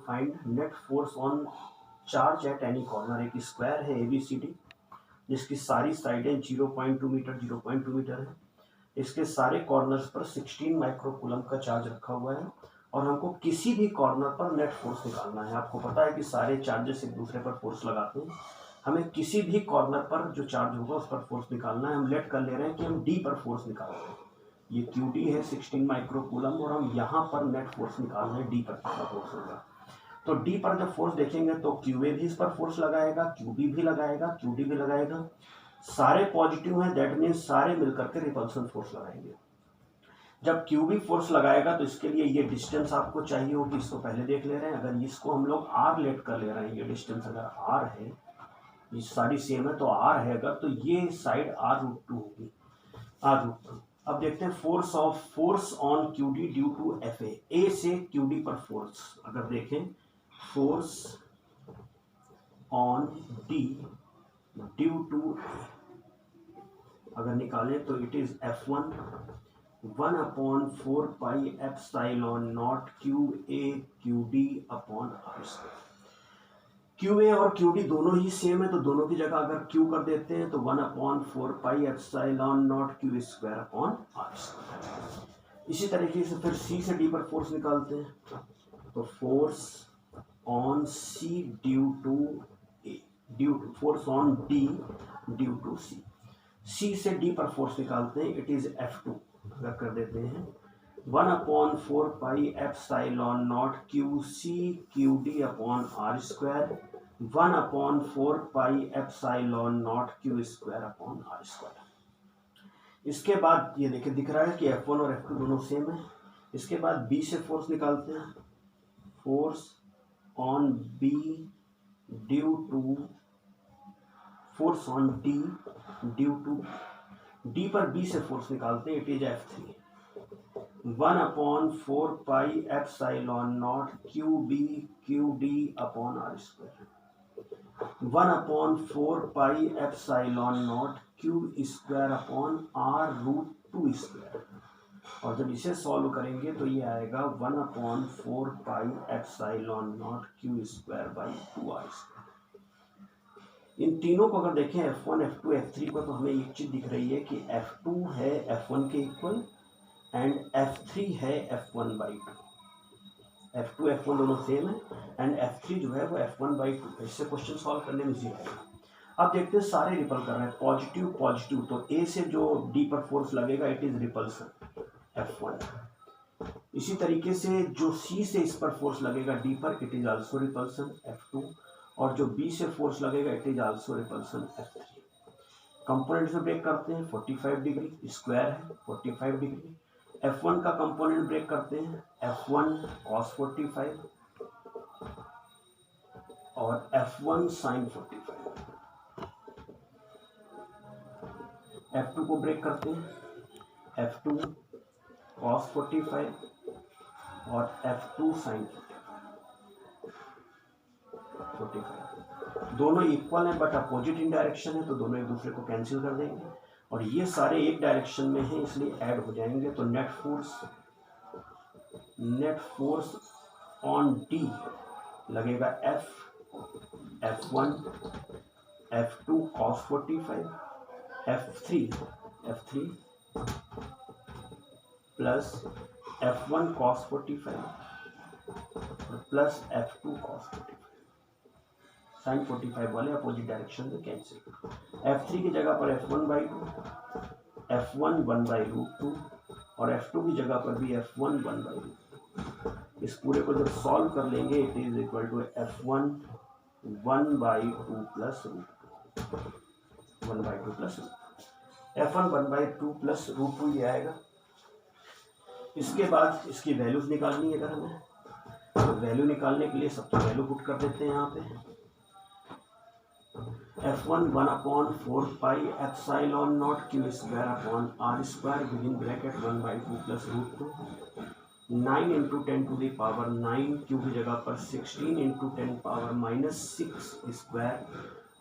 Find net force on charge at any corner. एक square है ABCD जिसकी सारी साइडें 0.2 मीटर 0.2 मीटर है। इसके सारे कॉर्नर्स पर 16 माइक्रोकूलम का चार्ज रखा हुआ है और हमको किसी भी कॉर्नर पर नेट फोर्स निकालना है। आपको पता है कि सारे चार्जेस एक दूसरे पर फोर्स लगाते हैं, हमें किसी भी कॉर्नर पर जो चार्ज होगा उस पर फोर्स निकालना है। हम लेट कर ले रहे हैं कि हम D पर फोर्स निकाल रहे हैं। ये QD है 16 माइक्रोकूलम और हम यहाँ पर नेट फोर्स निकाल रहे हैं D पर कितना फोर्स होगा। तो D पर जब फोर्स देखेंगे तो QA भी इस पर फोर्स लगाएगा, QB भी लगाएगा, QD भी लगाएगा। सारे पॉजिटिव हैं, दैट मीन्स सारे मिलकर के रिपल्सन फोर्स लगाएंगे। जब QB फोर्स लगाएगा तो इसके लिए ये डिस्टेंस आपको चाहिए होगी, इसको पहले देख ले रहे हैं। अगर इसको हम लोग R लेट कर ले रहे हैं, ये डिस्टेंस अगर R है, ये सारी सेम है तो R है अगर, तो ये साइड R√2 होगी, R√2। अब देखते हैं force on QD due to FA। A से QD पर फोर्स अगर देखें, force on D due to अगर निकालें तो it is F1 1/4 pi epsilon naught QA QD upon R²। QA और QD दोनों ही सेम है तो दोनों की जगह अगर Q कर देते हैं तो 1/4 pi epsilon not QA² upon R²। इसी तरीके से फिर C से D पर फोर्स निकालते हैं तो force on C due to A, force on D due to C से D पर फोर्स निकालते हैं, इट इज F2 अगर कर देते हैं 1/4 pi epsilon not QC QD upon R², 1/4 pi epsilon not QA² upon R²। इसके बाद ये देखिए दिख रहा है कि F1 और F2 दोनों सेम है। इसके बाद B से फोर्स निकालते हैं, force on B due to force on D due to D पर B से फोर्स निकालते हैं, it is F3 1/4 pi epsilon naught QB QD upon R², 1/4 pi epsilon naught Q² upon R√2²। और जब इसे सॉल्व करेंगे तो ये आएगा 1/4 पाई एप्सिलॉन नॉट Q²/2R²। इन तीनों को अगर देखें F1 F2 F3 को तो हमें एक चीज दिख रही है कि F2 है F1 के इक्वल एंड F3 है F1/2। F2 F1 दोनों सेम है एंड F3 जो है वो F1/2। इससे क्वेश्चन सॉल्व करने में इजी आएगा। अब देखते हैं सारे रिपल कर रहे हैं, पॉजिटिव पॉजिटिव, तो A से जो D पर फोर्स लगेगा इट इज रिपल्सन F1। इसी तरीके से जो C से इस पर फोर्स लगेगा D पर, it is also repulsion F2। और जो B से फोर्स लगेगा it is also repulsion F3। Component से ब्रेक करते हैं 45 डिग्री, स्क्वायर है 45 डिग्री। F1 का कंपोनेंट ब्रेक करते हैं, F1 cos 45 और F1 sin 45। F2 को ब्रेक करते हैं, F2 cos 45 और F2 sin 45। दोनों इक्वल हैं बट अपोजिट इन डायरेक्शन है तो दोनों एक दूसरे को कैंसिल कर देंगे और ये सारे एक डायरेक्शन में हैं इसलिए ऐड हो जाएंगे। तो नेट फोर्स ऑन D लगेगा F1 F2 cos 45 F3 plus F1 cos 45 plus F2 cos 45। sin 45 वाले अपोजिट डायरेक्शन में कैंसिल। F3 की जगह पर F1/2, F1 1/√2 और F2 की जगह पर भी F1 1/√2। इस पूरे को जब सॉल्व कर लेंगे it is equal to F1 1/2 plus √2, 1/2 plus F1 1/2 plus √2 ये आएगा। इसके बाद इसकी वैल्यूज निकालनी है। अगर हमें तो वैल्यू निकालने के लिए सबसे वैल्यू पुट कर देते हैं यहाँ पे। F1 1/4 pi epsilon naught Q² upon R² with in bracket 1/2 plus √2, 9 × 10 to the power 9, Q की जगह पर 16 × 10 पावर -6²,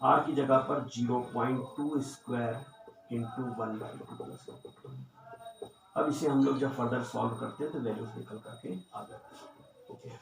R की जगह पर 0.2² इंटू 1/2 प्लस √2। अब इसे हम लोग जब फर्दर सॉल्व करते हैं तो वैल्यूज निकल करके आ जाती है।